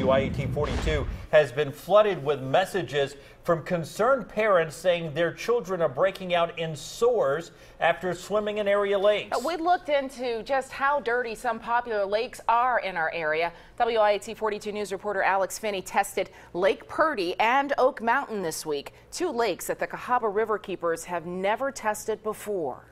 WIAT 42 has been flooded with messages from concerned parents saying their children are breaking out in sores after swimming in area lakes. We looked into just how dirty some popular lakes are in our area. WIAT 42 News reporter Alex Finney tested Lake Purdy and Oak Mountain this week, two lakes that the Cahaba River Keepers have never tested before.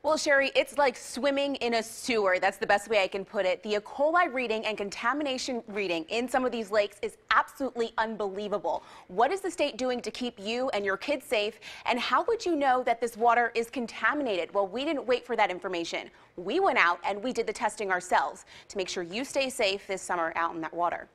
Well, Sherry, it's like swimming in a sewer. That's the best way I can put it. The E. coli reading and contamination reading in some of these lakes is absolutely unbelievable. What is the state doing to keep you and your kids safe? And how would you know that this water is contaminated? Well, we didn't wait for that information. We went out and we did the testing ourselves to make sure you stay safe this summer out in that water.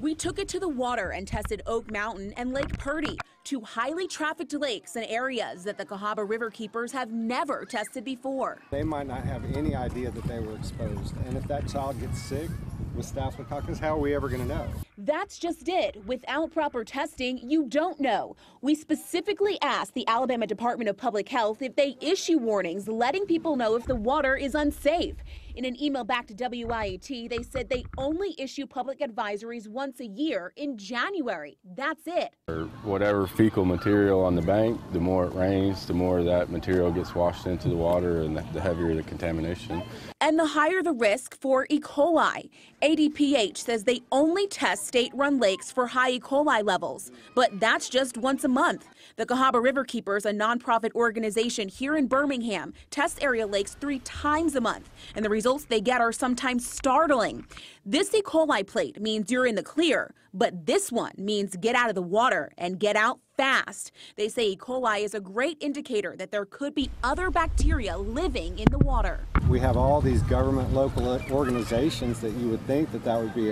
We took it to the water and tested Oak Mountain and Lake Purdy, two highly trafficked lakes and areas that the Cahaba River Keepers have never tested before. They might not have any idea that they were exposed, and if that child gets sick with Staphylococcus, how are we ever going to know? That's just it. Without proper testing, you don't know. We specifically asked the Alabama Department of Public Health if they issue warnings letting people know if the water is unsafe. In an email back to WIAT, they said they only issue public advisories once a year in January. That's it. Or whatever fecal material on the bank, the more it rains, the more that material gets washed into the water and the heavier the contamination. And the higher the risk for E. coli. ADPH says they only test state-run lakes for high E. coli levels, but that's just once a month. The Cahaba River Keepers, a nonprofit organization here in Birmingham, tests area lakes 3 times a month, and the results they get are sometimes startling. This E. coli plate means you're in the clear, but this one means get out of the water and get out fast. They say E. coli is a great indicator that there could be other bacteria living in the water. We have all these government local organizations that you would think that would be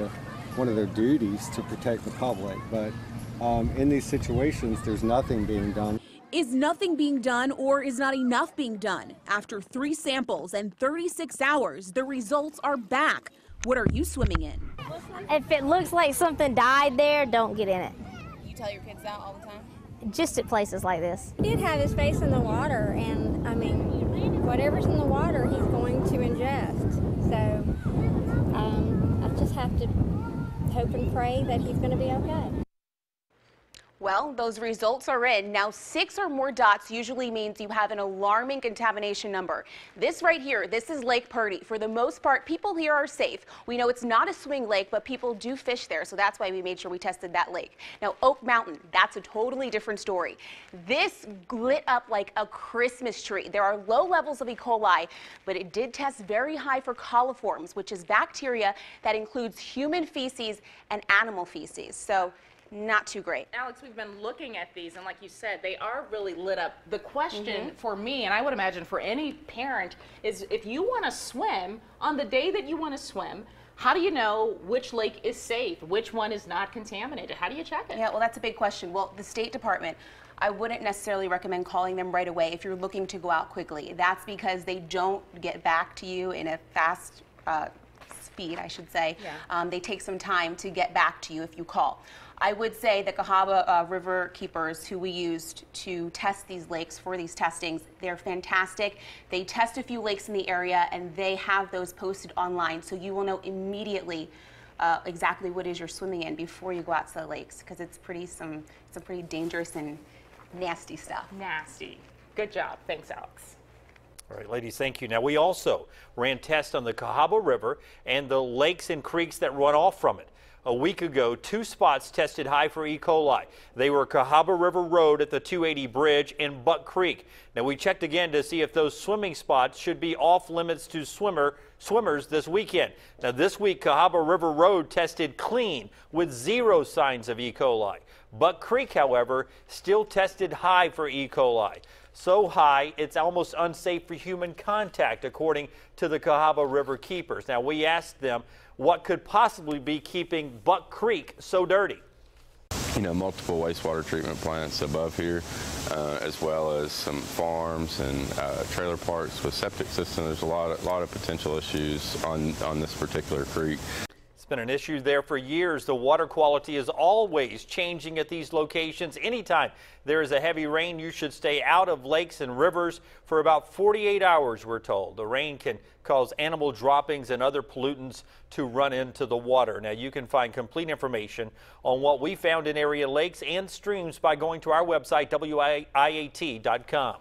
one of their duties to protect the public, but in these situations, there's nothing being done. Is nothing being done, or is not enough being done? After 3 samples and 36 hours, the results are back. What are you swimming in? If it looks like something died there, don't get in it. You tell your kids that all the time? Just at places like this. He did have his face in the water, and I mean, whatever's in the water, he's going to ingest. So I just have to hope and pray that he's going to be okay. Well, those results are in. Now, 6 or more dots usually means you have an alarming contamination number. This right here, this is Lake Purdy. For the most part, people here are safe. We know it's not a swimming lake, but people do fish there, so that's why we made sure we tested that lake. Now, Oak Mountain, that's a totally different story. This lit up like a Christmas tree. There are low levels of E. coli, but it did test very high for coliforms, which is bacteria that includes human feces and animal feces. So, not too great. Alex, we've been looking at these, and like you said, they are really lit up. The question for me, and I would imagine for any parent, is if you want to swim on the day that you want to swim, how do you know which lake is safe, which one is not contaminated? How do you check it? Yeah, well, that's a big question. Well, the State Department, I wouldn't necessarily recommend calling them right away if you're looking to go out quickly. That's because they don't get back to you in a fast speed, I should say. Yeah. They take some time to get back to you if you call. I would say the Cahaba River Keepers, who we used to test these lakes for these testings, they're fantastic. They test a few lakes in the area, and they have those posted online, so you will know immediately exactly what is you're swimming in before you go out to the lakes, because it's some pretty dangerous and nasty stuff. Nasty. Good job. Thanks, Alex. All right, ladies, thank you. Now, we also ran tests on the Cahaba River and the lakes and creeks that run off from it. A week ago, 2 spots tested high for E. coli. They were Cahaba River Road at the 280 Bridge and Buck Creek. Now, we checked again to see if those swimming spots should be off limits to swimmers this weekend. Now, this week, Cahaba River Road tested clean with 0 signs of E. coli. Buck Creek, however, still tested high for E. coli. So high, it's almost unsafe for human contact, according to the Cahaba River Keepers. Now, we asked them what could possibly be keeping Buck Creek so dirty. You know, multiple wastewater treatment plants above here, as well as some farms and trailer parks with septic systems. There's a lot of potential issues on this particular creek. It's been an issue there for years. The water quality is always changing at these locations. Anytime there is a heavy rain, you should stay out of lakes and rivers for about 48 hours, we're told. The rain can cause animal droppings and other pollutants to run into the water. Now, you can find complete information on what we found in area lakes and streams by going to our website, WIAT.com.